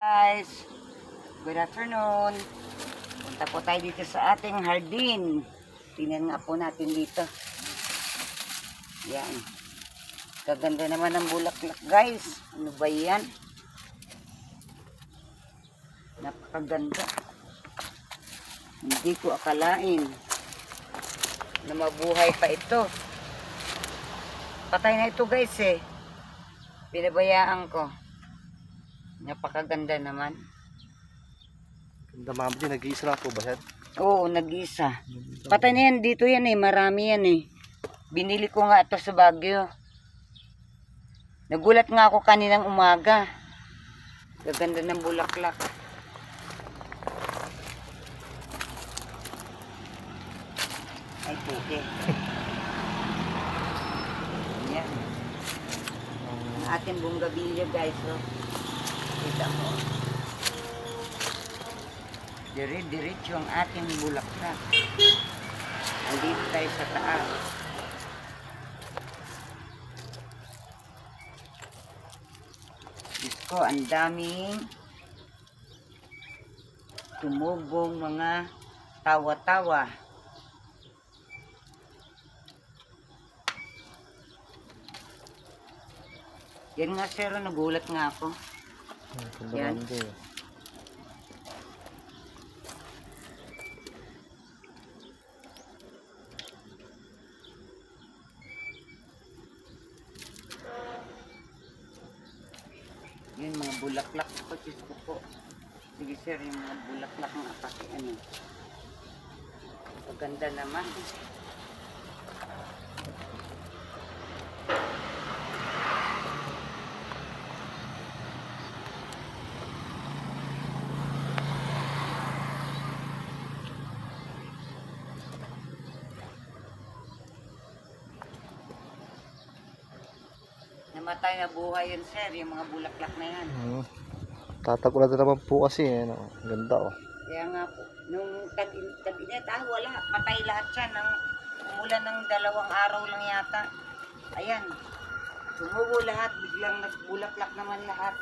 Guys, good afternoon. Punta po tayo dito sa ating hardin. Tingnan nga po natin dito. Yan. Kaganda naman ng bulaklak, guys. Ano ba yan? Napakaganda. Hindi ko akalain na mabuhay pa ito. Patay na ito, guys, eh. Pinabayaan ko. Napakaganda naman. Ganda mami din, nag-iisa lang po ba yan? Oo, nag-isa. Patay na yan, dito yan eh, marami yan eh. Binili ko nga ito sa Baguio. Nagulat nga ako kaninang umaga. Gaganda ng bulaklak. Ay, puti. Yan. Ang ating bunggabilya, guys, oh. Kita mo. Dire-diretso ang ating bulaklak. Andito tayo sa taas. Diyos ko, ang daming tumubong mga tawa-tawa. Yan nga, sir, nagulat nga ako. Yan. Yung mga bulaklak ko, Diyos ko po. Sige, sir, yung mga bulaklak ng apaki, ano. Maganda naman. Namatay na buhay yun, sir, yung mga bulaklak na yan. Tatagulan na naman po kasi. Ano. Ganda oh. Kaya nga po, nung tag-init, wala, patay lahat siya. Umulan ng 2 araw lang yata. Ayan, tumubo lahat, biglang nagbulaklak naman lahat.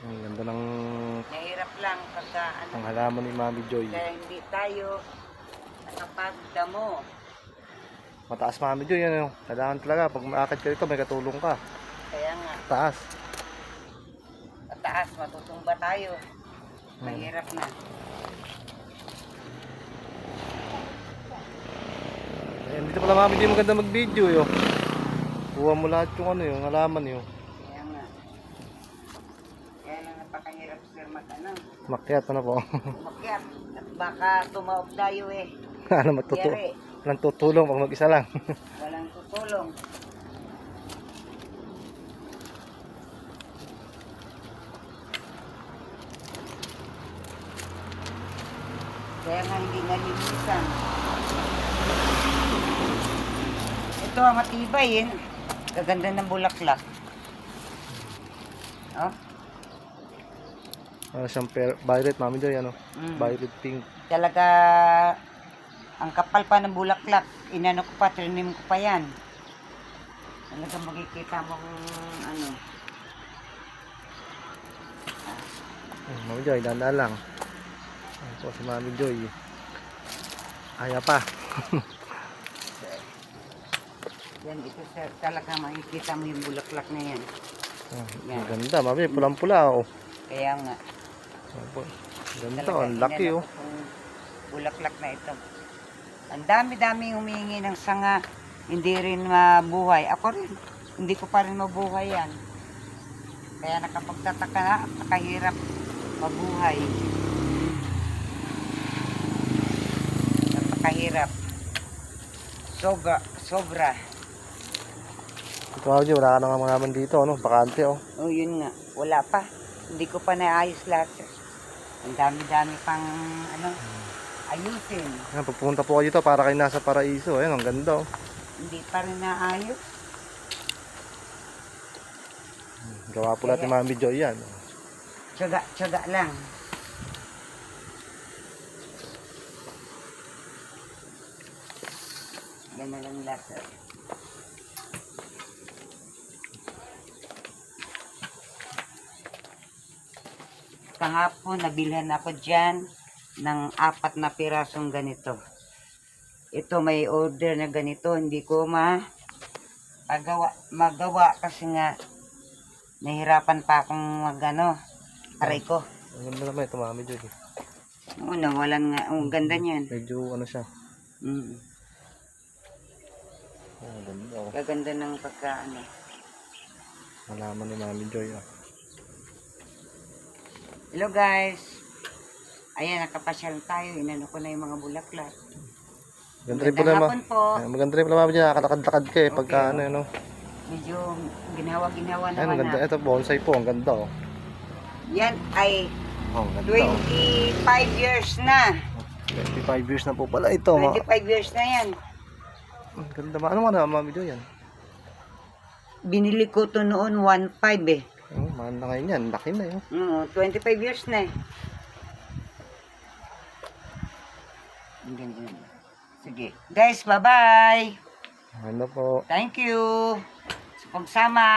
Ang ganda ng Nahirap lang pagka ang halaman ni Mami Joy. kaya hindi tayo nakapagdamo. Mataas Mami Joy. Ano. Kailangan talaga. Pag maakit ka dito, may katulong ka. Kaya nga, Taas. pataas, matutumba tayo. Mahirap na. Ayan, dito pala Mami Joy, maganda mag-video. Yo. Kuha mo lahat yung ano, yung halaman. Yo. Kaya nga. Kaya lang napakahirap, sir, Makyat ano po. umakyat. At baka tumaob tayo eh. Ano matuto? Yari, Walang tutulong pag mag-isa lang. walang tutulong. Kaya nga hindi nalinisan. Ito matibay eh. Gaganda ng bulaklak. Oh, Ano siyang violet Mami Joy. Ano? Violet pink. talaga ang kapal pa ng bulaklak. Inano ko pa, trinim ko pa yan. Talaga makikita mong ano. Mami Joy, dandaan lang. Ayan po si Mami Joy. Kaya pa. Yan, ito sir, talaga makikita mo yung bulaklak na yan. Ang ganda Mami, pulang-pula oh. Kaya nga. Opo. Ganda, Talaga, ang laki inano oh. ko tong bulaklak na ito. Ang dami-dami humingi ng sanga, hindi rin mabuhay. Ako rin, hindi ko pa rin mabuhay yan. Kaya nakapagtataka na, nakahirap mabuhay. Napakahirap. Sobra. Ito Mami Joy, wala ka nang mga dito, ano? Bakante oh. Oh, yun nga. Wala pa. Hindi ko pa naayos lahat. Ang dami-dami pang ano, ayusin. Ayan, pag pumunta po kayo dito, para kayo nasa paraiso. Ayan, ang ganda oh. Hindi pa rin naayos. Gawa po natin Mami Joy yan. Tiyaga lang. Yan na lang lasa. kahapon nabilhan ako dyan ng 4 na pirasong ganito. Ito may order na ganito, hindi ko magawa kasi nga nahirapan pa akong aray ko. Ang ganda naman ito, Mami Joy. Oo, nawalan nga, ang ganda niyan. Medyo ano siya. Mm. Ang ganda oh. Kaganda ng Malaman ni Mami Joy ah. Hello guys. Ayan, nakapasyal tayo. Inano ko na yung mga bulaklak. Ganda rin pala Hapon po. maganda rin pala Mami Joy. Nakatakad-takad ka eh. Pagka Okay. ano. Medyo ginawa-ginawa Ayun, naman ang ganda. na. Ito, bonsai po. Ang ganda oh. Yan ay Oh, ang ganda 25 years na. 25 years na po pala ito. 25 years na yan. Ang ganda. Ano man na Mami Joy yan? Binili ko to noon 1.5 eh. Oh, mahal na ngayon yan. Laki na yun. 25 years na eh. Ang ganda. Sige. Guys, bye-bye. Ano po. Thank you sa pagsama.